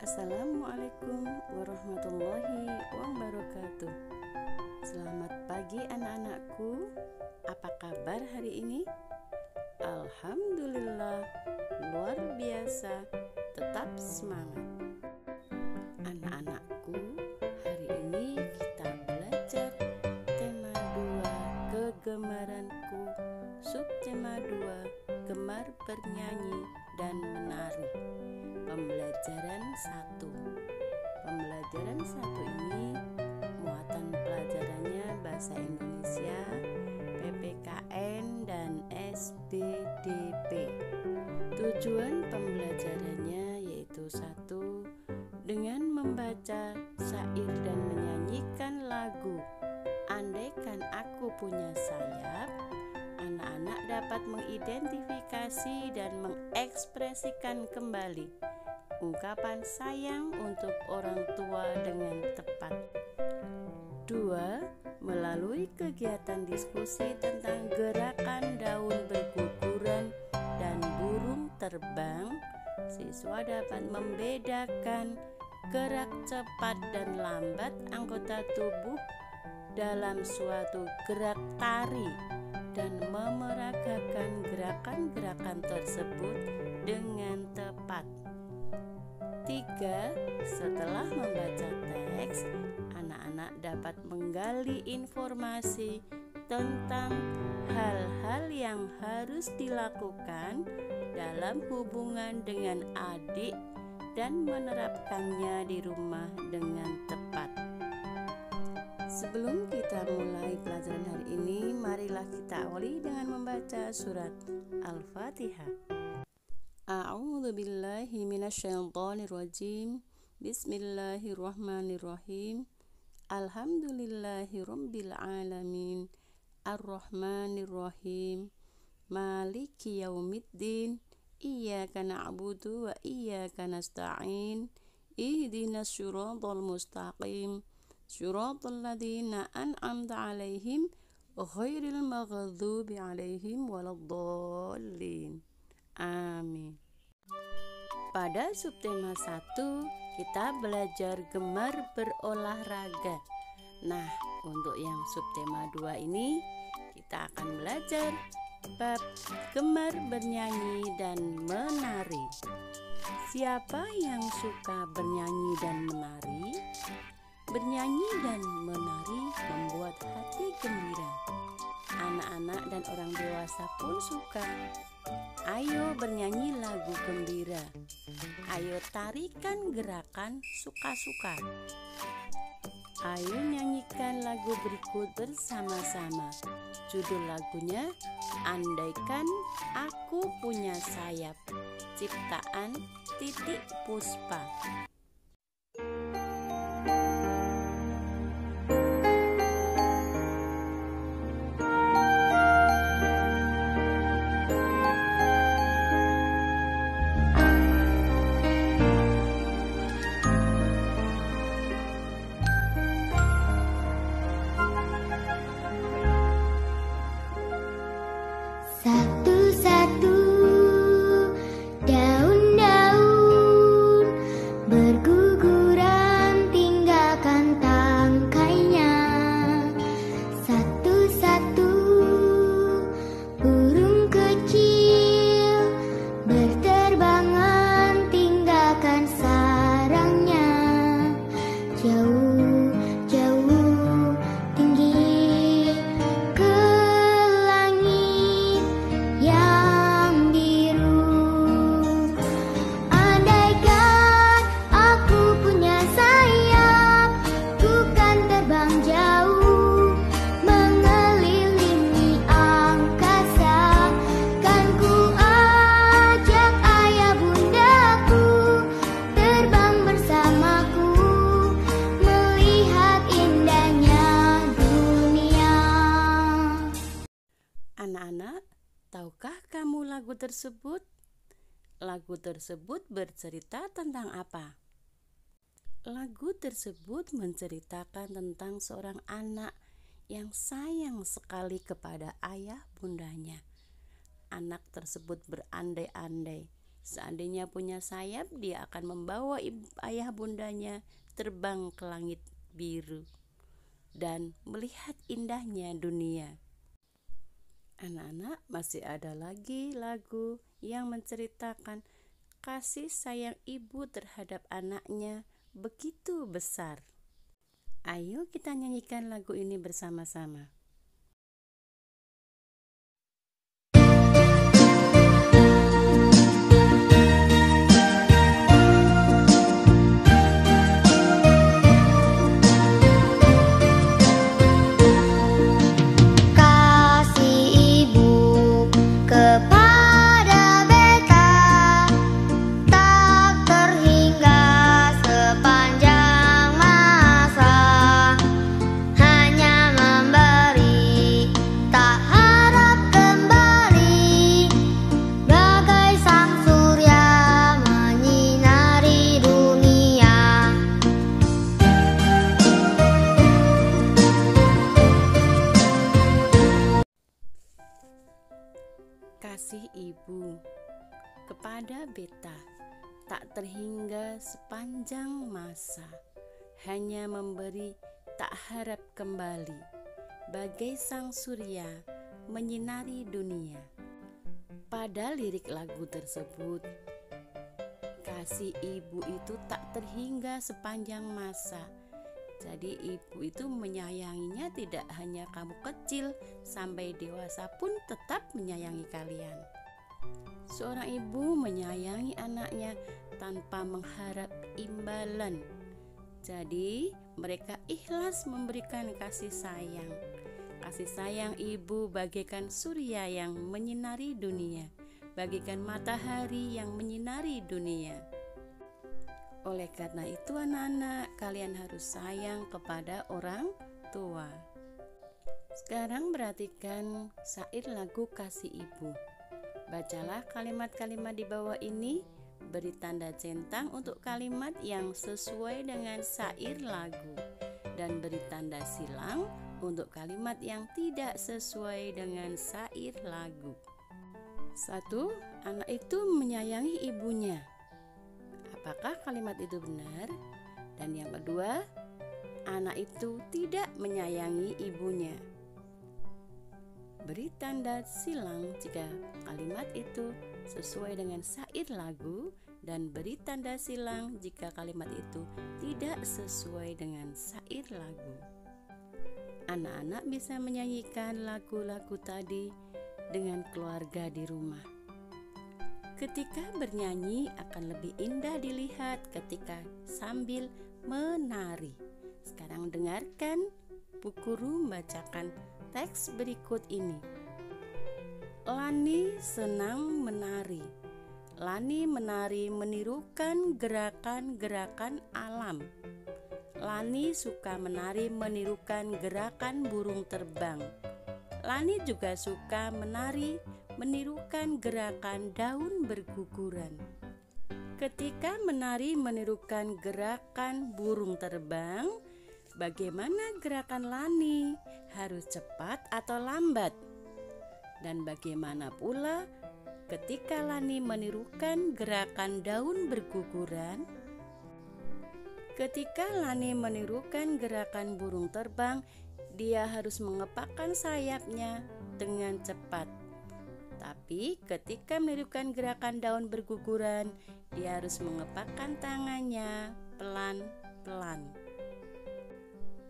Assalamualaikum warahmatullahi wabarakatuh. Selamat pagi anak-anakku. Apa kabar hari ini? Alhamdulillah, luar biasa. Tetap semangat. Anak-anakku, hari ini kita belajar tema 2 kegemaranku. Subtema 2, gemar bernyanyi dan menari. Pembelajaran 1. Pembelajaran 1 ini muatan pelajarannya bahasa Indonesia, PPKN dan SBDP. Tujuan pembelajarannya yaitu 1. Dengan membaca syair dan menyanyikan lagu Andaikan Aku Punya Sayap, anak-anak dapat mengidentifikasi dan mengekspresikan kembali ungkapan sayang untuk orang tua dengan tepat. 2. Melalui kegiatan diskusi tentang gerakan daun berguguran dan burung terbang, siswa dapat membedakan gerak cepat dan lambat anggota tubuh dalam suatu gerak tari dan memeragakan gerakan-gerakan tersebut dengan tepat. 3. Setelah membaca teks, anak-anak dapat menggali informasi tentang hal-hal yang harus dilakukan dalam hubungan dengan adik dan menerapkannya di rumah dengan tepat. Sebelum kita mulai pelajaran hari ini, marilah kita awali dengan membaca surat Al-Fatihah. A'udzu billahi minasyaitonir rajim. Bismillahirrahmanirrahim. Alhamdulillahirabbil alamin. Arrahmanirrahim. Maliki yaumiddin. Iyyaka na'budu wa iyyaka nasta'in. Ihdinas siratal mustaqim. Siratal ladzina an'amta 'alaihim ghairil maghdubi 'alaihim waladdallin. Amin. Pada subtema 1 kita belajar gemar berolahraga. Nah, untuk yang subtema 2 ini kita akan belajar bab gemar bernyanyi dan menari. Siapa yang suka bernyanyi dan menari? Bernyanyi dan menari membuat hati gembira. Anak-anak dan orang dewasa pun suka. Ayo bernyanyi lagu gembira. Ayo tarikan gerakan suka-suka. Ayo nyanyikan lagu berikut bersama-sama. Judul lagunya Andaikan Aku Punya Sayap, ciptaan Titik Puspa. Satu-satu daun-daun berguguran tinggalkan tangkainya. Satu-satu burung kecil berterbangan tinggalkan sarangnya. Jauh, jauh, tinggi ke langit yang biru. Andaikan aku punya sayap, ku kan terbang jauh mengelilingi angkasa. Kan ku ajak ayah bundaku terbang bersamaku, melihat indahnya dunia. Anak-anak, tahukah kamu lagu tersebut? Lagu tersebut bercerita tentang apa? Lagu tersebut menceritakan tentang seorang anak yang sayang sekali kepada ayah bundanya. Anak tersebut berandai-andai Seandainya punya sayap, dia akan membawa ayah bundanya terbang ke langit biru dan melihat indahnya dunia. Anak-anak, masih ada lagi lagu yang menceritakan kasih sayang ibu terhadap anaknya begitu besar. Ayo kita nyanyikan lagu ini bersama-sama. Kasih ibu kepada beta tak terhingga sepanjang masa, hanya memberi tak harap kembali, bagai sang surya menyinari dunia. Pada lirik lagu tersebut, kasih ibu itu tak terhingga sepanjang masa. Jadi ibu itu menyayanginya tidak hanya kamu kecil, sampai dewasa pun tetap menyayangi kalian. Seorang ibu menyayangi anaknya tanpa mengharap imbalan. Jadi mereka ikhlas memberikan kasih sayang. Kasih sayang ibu bagaikan surya yang menyinari dunia, bagaikan matahari yang menyinari dunia. Oleh karena itu anak-anak, kalian harus sayang kepada orang tua. Sekarang perhatikan syair lagu Kasih Ibu. Bacalah kalimat-kalimat di bawah ini, beri tanda centang untuk kalimat yang sesuai dengan syair lagu, dan beri tanda silang untuk kalimat yang tidak sesuai dengan syair lagu. 1. Anak itu menyayangi ibunya. Apakah kalimat itu benar? Dan yang kedua, anak itu tidak menyayangi ibunya. Beri tanda silang jika kalimat itu sesuai dengan syair lagu, dan beri tanda silang jika kalimat itu tidak sesuai dengan syair lagu. Anak-anak bisa menyanyikan lagu-lagu tadi dengan keluarga di rumah. Ketika bernyanyi akan lebih indah dilihat ketika sambil menari. Sekarang dengarkan Bu Guru membacakan teks berikut ini. Lani senang menari. Lani menari menirukan gerakan-gerakan alam. Lani suka menari menirukan gerakan burung terbang. Lani juga suka menari menirukan gerakan daun berguguran. Ketika menari menirukan gerakan burung terbang, bagaimana gerakan Lani? Harus cepat atau lambat? Dan bagaimana pula ketika Lani menirukan gerakan daun berguguran? Ketika Lani menirukan gerakan burung terbang, dia harus mengepakkan sayapnya dengan cepat. Tapi ketika menirukan gerakan daun berguguran, dia harus mengepakkan tangannya pelan-pelan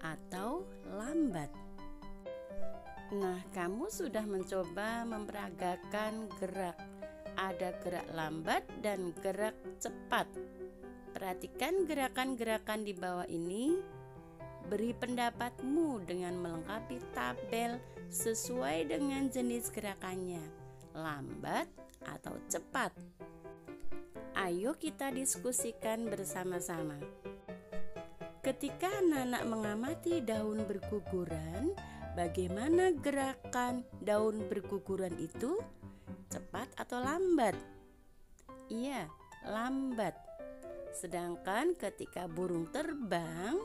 atau lambat. Nah, kamu sudah mencoba memperagakan gerak. Ada gerak lambat dan gerak cepat. Perhatikan gerakan-gerakan di bawah ini. Beri pendapatmu dengan melengkapi tabel sesuai dengan jenis gerakannya, lambat atau cepat. Ayo kita diskusikan bersama-sama. Ketika anak-anak mengamati daun berguguran, bagaimana gerakan daun berguguran itu? Cepat atau lambat? Iya, lambat. Sedangkan ketika burung terbang,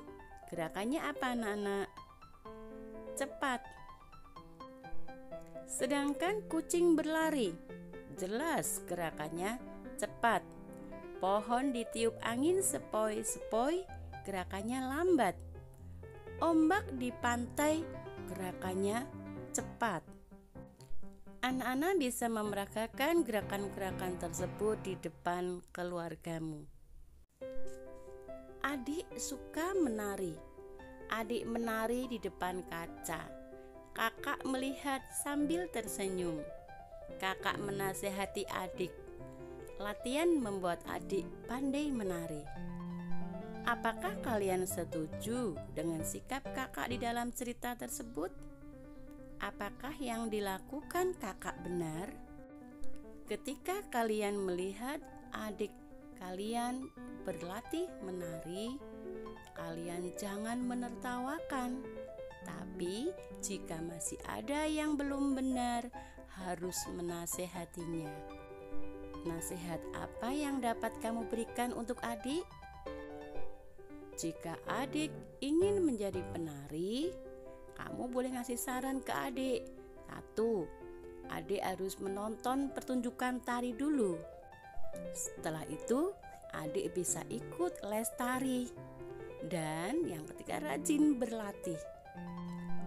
gerakannya apa anak-anak? Cepat. Sedangkan kucing berlari, jelas gerakannya cepat. Pohon ditiup angin sepoi-sepoi, gerakannya lambat. Ombak di pantai, gerakannya cepat. Anak-anak bisa memeragakan gerakan-gerakan tersebut di depan keluargamu. Adik suka menari. Adik menari di depan kaca. Kakak melihat sambil tersenyum. Kakak menasehati adik. Latihan membuat adik pandai menari. Apakah kalian setuju dengan sikap kakak di dalam cerita tersebut? Apakah yang dilakukan kakak benar? Ketika kalian melihat adik kalian berlatih menari, kalian jangan menertawakan. Tapi jika masih ada yang belum benar, harus menasehatinya. Nasihat apa yang dapat kamu berikan untuk adik? Jika adik ingin menjadi penari, kamu boleh ngasih saran ke adik. 1. Adik harus menonton pertunjukan tari dulu. Setelah itu, adik bisa ikut les tari. Dan yang ketiga, rajin berlatih.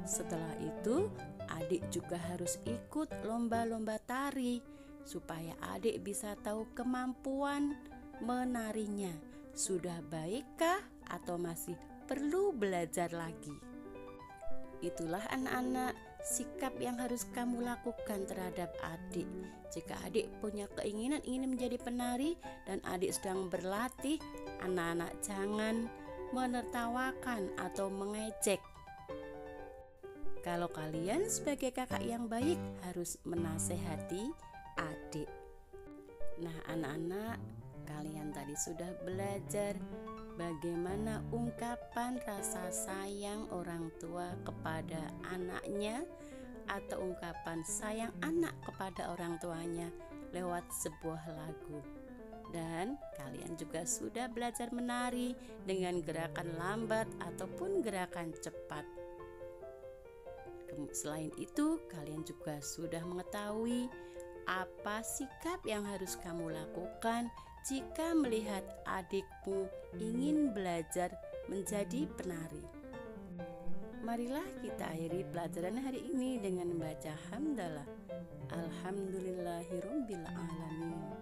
Setelah itu, adik juga harus ikut lomba-lomba tari supaya adik bisa tahu kemampuan menarinya. Sudah baikkah atau masih perlu belajar lagi? Itulah anak-anak sikap yang harus kamu lakukan terhadap adik. Jika adik punya keinginan ingin menjadi penari dan adik sedang berlatih, anak-anak jangan menertawakan atau mengejek. Kalau kalian sebagai kakak yang baik harus menasehati adik. Nah, anak-anak, kalian tadi sudah belajar bagaimana ungkapan rasa sayang orang tua kepada anaknya atau ungkapan sayang anak kepada orang tuanya lewat sebuah lagu. Dan kalian juga sudah belajar menari dengan gerakan lambat ataupun gerakan cepat. Selain itu, kalian juga sudah mengetahui apa sikap yang harus kamu lakukan jika melihat adikmu ingin belajar menjadi penari. Marilah kita akhiri pelajaran hari ini dengan membaca hamdalah. Alhamdulillahirabbil alamin.